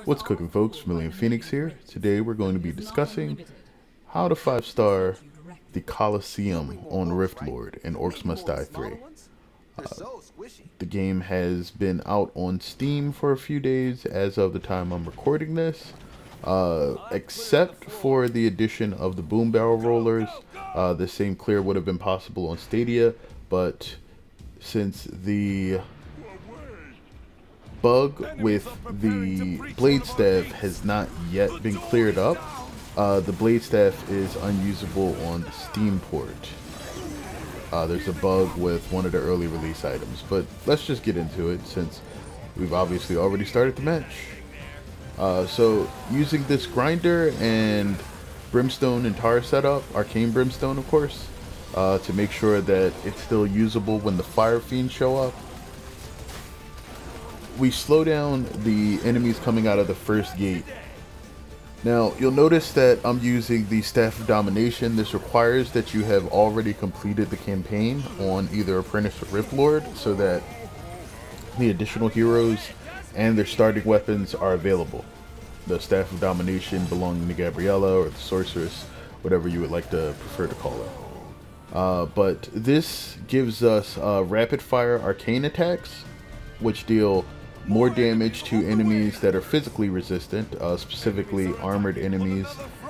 What's cooking, folks? Vermillion Phoenix here. Today we're going to be discussing how to 5-star the Colosseum on Rift Lord in Orcs Must Die 3. The game has been out on Steam for a few days as of the time I'm recording this. Except for the addition of the boom barrel rollers, the same clear would have been possible on Stadia, but since the bug with the blade staff has not yet been cleared up, the blade staff is unusable on the Steam port. There's a bug with one of the early release items, but let's just get into it since we've obviously already started the match. So using this grinder and Brimstone and Tar setup, Arcane Brimstone of course, to make sure that it's still usable when the Fire Fiends show up. We slow down the enemies coming out of the first gate. Now, you'll notice that I'm using the Staff of Domination. This requires that you have already completed the campaign on either Apprentice or Rift Lord, so that the additional heroes and their starting weapons are available. The Staff of Domination belonging to Gabriella, or the Sorceress, whatever you would like to prefer to call it. But this gives us rapid fire arcane attacks, which deal more damage to enemies that are physically resistant, specifically armored enemies,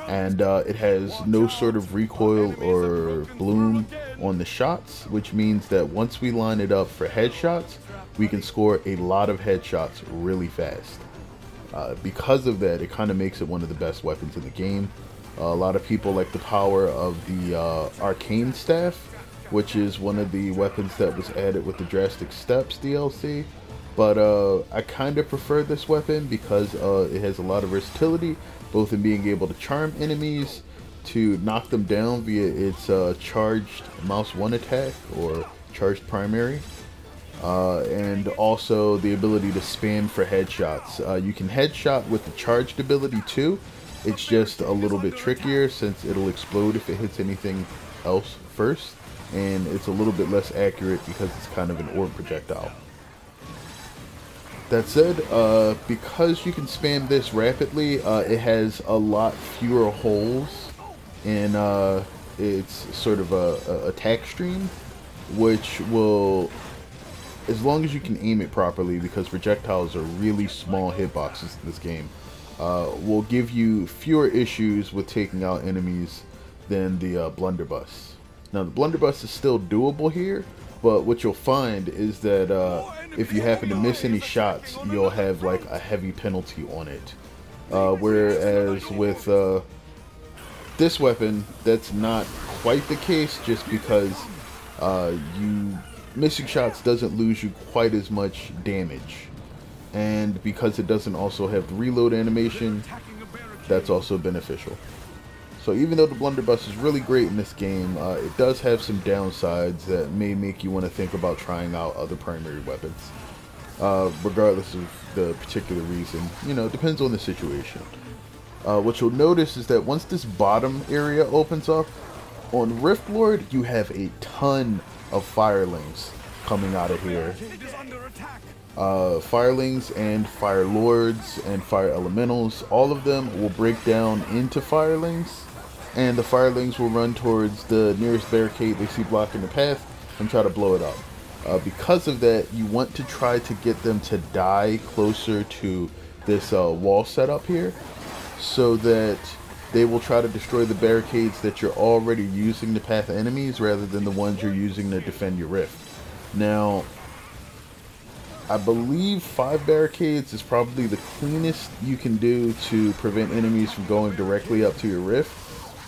and it has no sort of recoil or bloom on the shots, which means that once we line it up for headshots, we can score a lot of headshots really fast. Because of that, it kind of makes it one of the best weapons in the game. A lot of people like the power of the Arcane Staff, which is one of the weapons that was added with the Drastic Steps DLC. But I kind of prefer this weapon because it has a lot of versatility, both in being able to charm enemies, to knock them down via its charged mouse 1 attack or charged primary, and also the ability to spam for headshots. You can headshot with the charged ability too. It's just a little bit trickier since it'll explode if it hits anything else first, and it's a little bit less accurate because it's kind of an orb projectile. That said, because you can spam this rapidly, it has a lot fewer holes in its sort of a attack stream, which will, as long as you can aim it properly, because projectiles are really small hitboxes in this game, will give you fewer issues with taking out enemies than the blunderbuss. Now, the blunderbuss is still doable here, but what you'll find is that if you happen to miss any shots, you'll have like a heavy penalty on it. Whereas with this weapon, that's not quite the case, just because missing shots doesn't lose you quite as much damage. And because it doesn't also have the reload animation, that's also beneficial. So even though the blunderbuss is really great in this game, it does have some downsides that may make you want to think about trying out other primary weapons. Regardless of the particular reason, you know, it depends on the situation. What you'll notice is that once this bottom area opens up, on Rift Lord, you have a ton of firelings coming out of here. Firelings and fire lords and fire elementals, all of them will break down into firelings, and the firelings will run towards the nearest barricade they see blocking the path and try to blow it up. Because of that, you want to try to get them to die closer to this wall setup here, so that they will try to destroy the barricades that you're already using to path enemies rather than the ones you're using to defend your rift. Now, I believe 5 barricades is probably the cleanest you can do to prevent enemies from going directly up to your rift,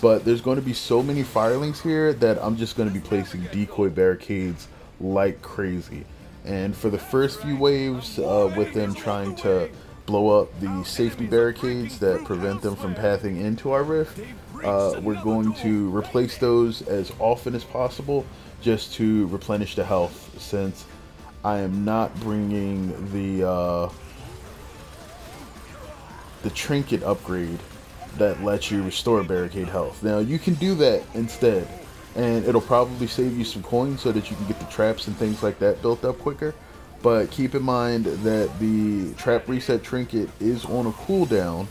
but there's going to be so many firelings here that I'm just going to be placing decoy barricades like crazy. And for the first few waves, with them trying to blow up the safety barricades that prevent them from pathing into our rift, we're going to replace those as often as possible just to replenish the health, since I am not bringing the Trinket upgrade that lets you restore barricade health. Now, you can do that instead, and it'll probably save you some coins so that you can get the traps and things like that built up quicker. But keep in mind that the trap reset trinket is on a cooldown,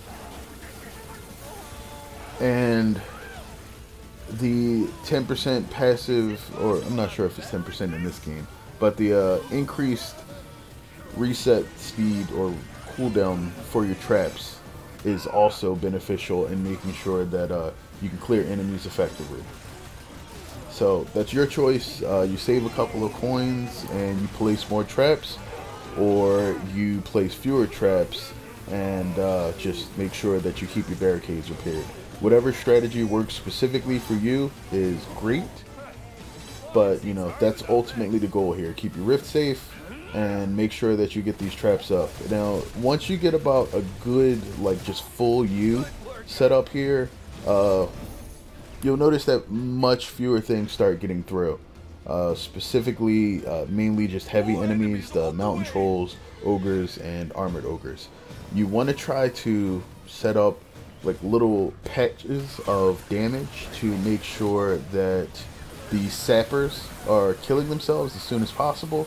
and the 10% passive, or I'm not sure if it's 10% in this game, but the increased reset speed or cooldown for your traps is also beneficial in making sure that you can clear enemies effectively. So that's your choice. You save a couple of coins and you place more traps, or you place fewer traps and just make sure that you keep your barricades repaired. Whatever strategy works specifically for you is great, but you know, that's ultimately the goal here. Keep your rift safe and make sure that you get these traps up. Now, once you get about a good, like, just full U set up here, you'll notice that much fewer things start getting through. Specifically, mainly just heavy enemies, the mountain trolls, ogres, and armored ogres. You want to try to set up like little patches of damage to make sure that the sappers are killing themselves as soon as possible.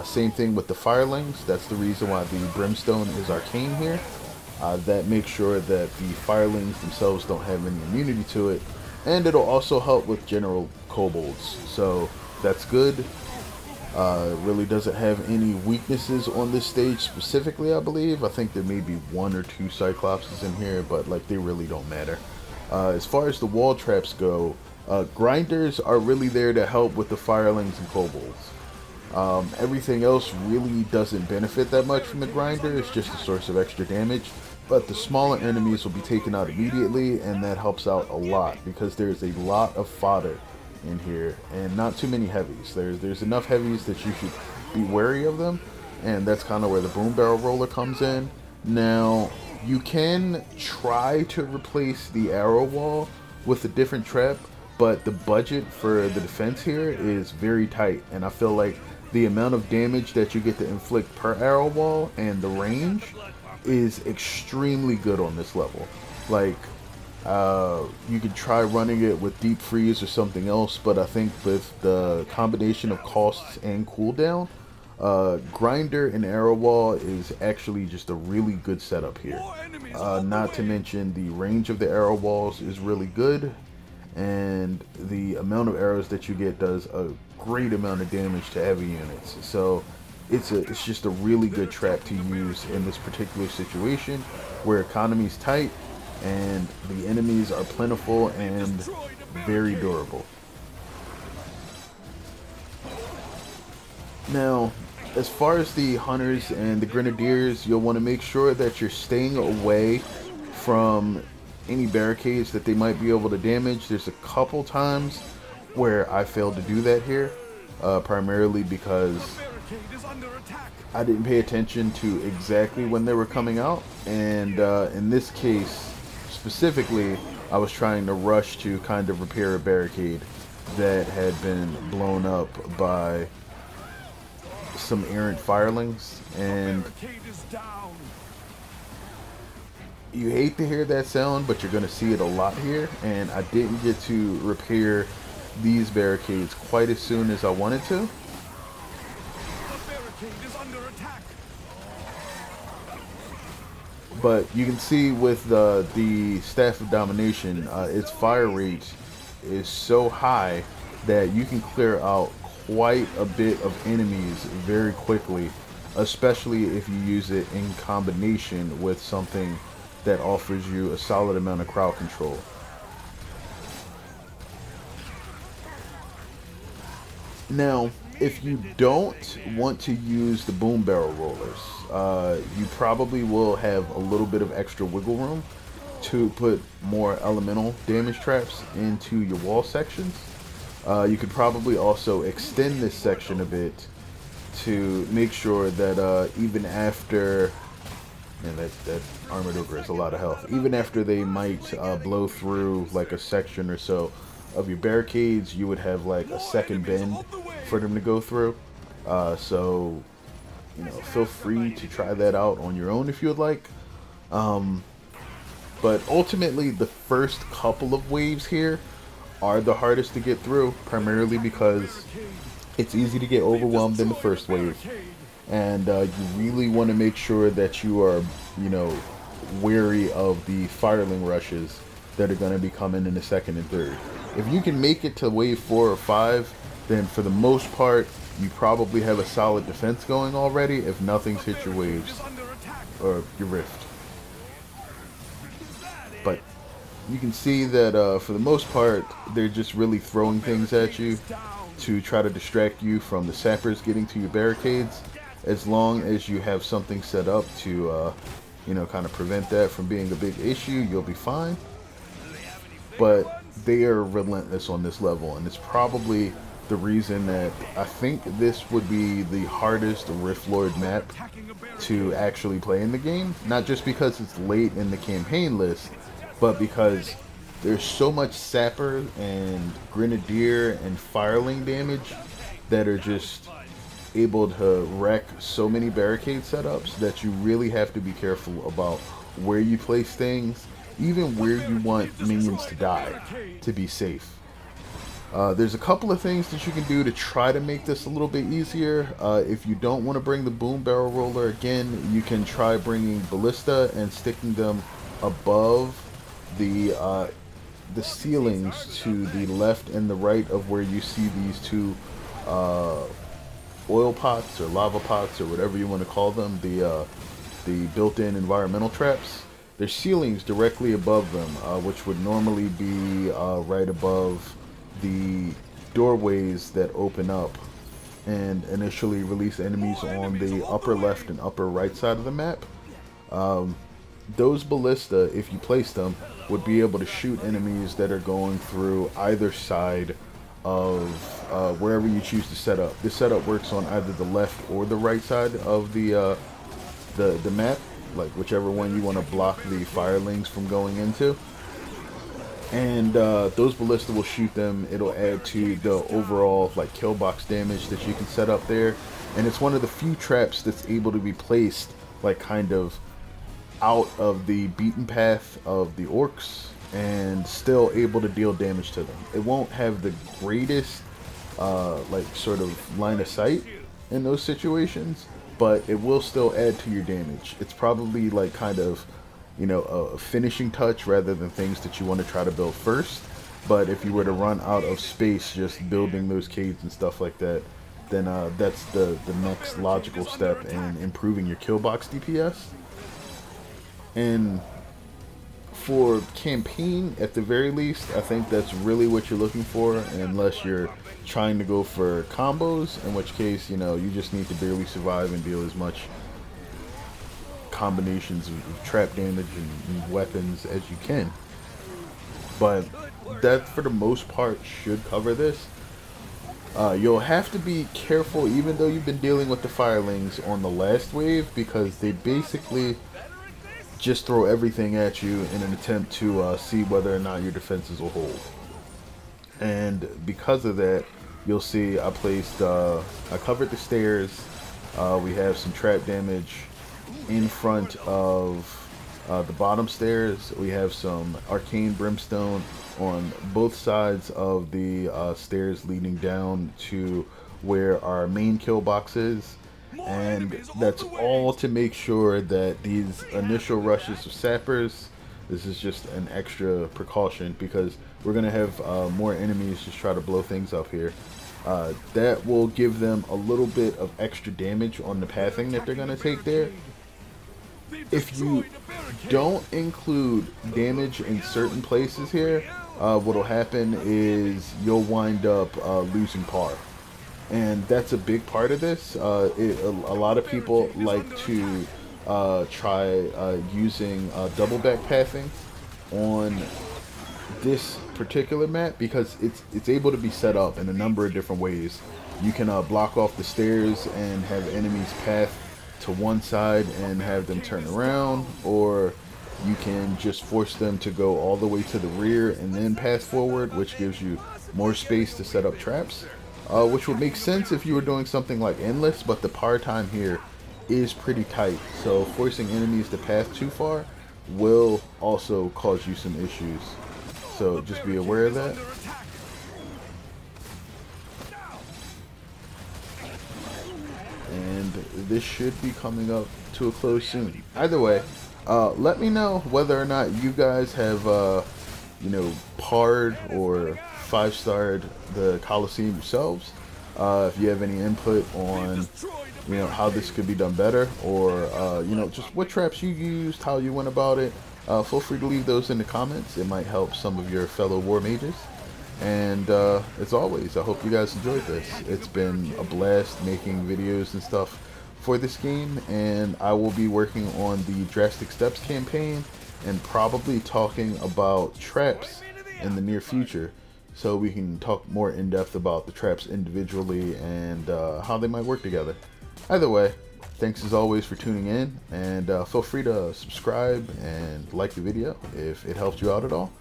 Same thing with the firelings. That's the reason why the Brimstone is arcane here. That makes sure that the firelings themselves don't have any immunity to it. And it'll also help with general kobolds. So that's good. Really doesn't have any weaknesses on this stage specifically, I believe. I think there may be 1 or 2 Cyclopses in here, but like they really don't matter. As far as the wall traps go, grinders are really there to help with the firelings and kobolds. Everything else really doesn't benefit that much from the grinder. It's just a source of extra damage. But the smaller enemies will be taken out immediately, and that helps out a lot because there's a lot of fodder in here and not too many heavies. There's enough heavies that you should be wary of them, and that's kind of where the boom barrel roller comes in. Now, you can try to replace the arrow wall with a different trap, but the budget for the defense here is very tight, and I feel like the amount of damage that you get to inflict per arrow wall and the range is extremely good on this level. Like, you could try running it with deep freeze or something else, but I think with the combination of costs and cooldown, grinder and arrow wall is actually just a really good setup here. Not to mention the range of the arrow walls is really good, and the amount of arrows that you get does a great amount of damage to heavy units. So it's just a really good trap to use in this particular situation where economy's tight and the enemies are plentiful and very durable. Now, as far as the hunters and the grenadiers, you'll want to make sure that you're staying away from any barricades that they might be able to damage. There's a couple times where I failed to do that here, primarily because I didn't pay attention to exactly when they were coming out, and in this case specifically, I was trying to rush to kind of repair a barricade that had been blown up by some errant firelings, and you hate to hear that sound, but you're going to see it a lot here, and I didn't get to repair these barricades quite as soon as I wanted to. But you can see with the Staff of Domination, its fire rate is so high that you can clear out quite a bit of enemies very quickly, especially if you use it in combination with something that offers you a solid amount of crowd control. Now, if you don't want to use the boom barrel rollers, you probably will have a little bit of extra wiggle room to put more elemental damage traps into your wall sections. You could probably also extend this section a bit to make sure that even after, and that armored ogre has a lot of health, even after they might blow through like a section or so of your barricades, you would have like a second bend for them to go through. So, you know, feel free to try that out on your own if you would like. But ultimately, the first couple of waves here are the hardest to get through, primarily because it's easy to get overwhelmed in the first wave. and you really want to make sure that you are, you know, wary of the fireling rushes that are going to be coming in the second and third. If you can make it to wave 4 or 5, then for the most part, you probably have a solid defense going already if nothing's hit your waves or your rift. But you can see that for the most part, they're just really throwing things at you to try to distract you from the sappers getting to your barricades. As long as you have something set up to, you know, kind of prevent that from being a big issue, you'll be fine. But they are relentless on this level, and it's probably the reason that I think this would be the hardest Rift Lord map to actually play in the game. Not just because it's late in the campaign list, but because there's so much sapper and grenadier and fireling damage that are just able to wreck so many barricade setups that you really have to be careful about where you place things, even where you want minions to die, to be safe. There's a couple of things that you can do to try to make this a little bit easier. If you don't want to bring the boom barrel roller again, you can try bringing ballista and sticking them above the ceilings to the left and the right of where you see these two oil pots or lava pots or whatever you want to call them, the built-in environmental traps. There's ceilings directly above them, which would normally be right above the doorways that open up and initially release enemies on the upper left and upper right side of the map. Those ballista, if you place them, would be able to shoot enemies that are going through either side of wherever you choose to set up. This setup works on either the left or the right side of the map, like whichever one you want to block the firelings from going into. And those ballista will shoot them. It'll add to the overall like kill box damage that you can set up there. And it's one of the few traps that's able to be placed like kind of out of the beaten path of the orcs and still able to deal damage to them. It won't have the greatest like sort of line of sight in those situations, but it will still add to your damage. It's probably like kind of, you know, a finishing touch rather than things that you want to try to build first. But if you were to run out of space just building those caves and stuff like that, then that's the next logical step in improving your kill box DPS. And for campaign, at the very least, I think that's really what you're looking for, unless you're trying to go for combos, in which case, you know, you just need to barely survive and deal as much combinations of trap damage and weapons as you can. But that, for the most part, should cover this. You'll have to be careful, even though you've been dealing with the firelings on the last wave, because they basically just throw everything at you in an attempt to see whether or not your defenses will hold. And because of that, you'll see I covered the stairs. We have some trap damage in front of the bottom stairs. We have some Arcane Brimstone on both sides of the stairs leading down to where our main kill box is. And that's all to make sure that these initial rushes of sappers, this is just an extra precaution because we're going to have more enemies just try to blow things up here. That will give them a little bit of extra damage on the pathing that they're going to take there. If you don't include damage in certain places here, what'll happen is you'll wind up losing par. And that's a big part of this. A lot of people like to try using double back pathing on this particular map because it's able to be set up in a number of different ways. You can block off the stairs and have enemies path to one side and have them turn around, or you can just force them to go all the way to the rear and then pass forward, which gives you more space to set up traps. Which would make sense if you were doing something like Endless, but the par time here is pretty tight. So forcing enemies to path too far will also cause you some issues. So just be aware of that. and this should be coming up to a close soon. Either way, let me know whether or not you guys have, you know, parred or 5-starred the Colosseum yourselves. If you have any input on, you know, how this could be done better, or you know, just what traps you used, how you went about it, feel free to leave those in the comments. It might help some of your fellow war mages. And as always, I hope you guys enjoyed this. It's been a blast making videos and stuff for this game, and I will be working on the Drastic Steps campaign and probably talking about traps in the near future, so we can talk more in depth about the traps individually and how they might work together. Either way, thanks as always for tuning in, and feel free to subscribe and like the video if it helped you out at all,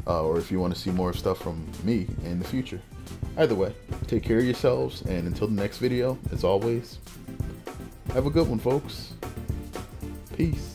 or if you want to see more stuff from me in the future. Either way, take care of yourselves, and until the next video, as always, have a good one, folks. Peace.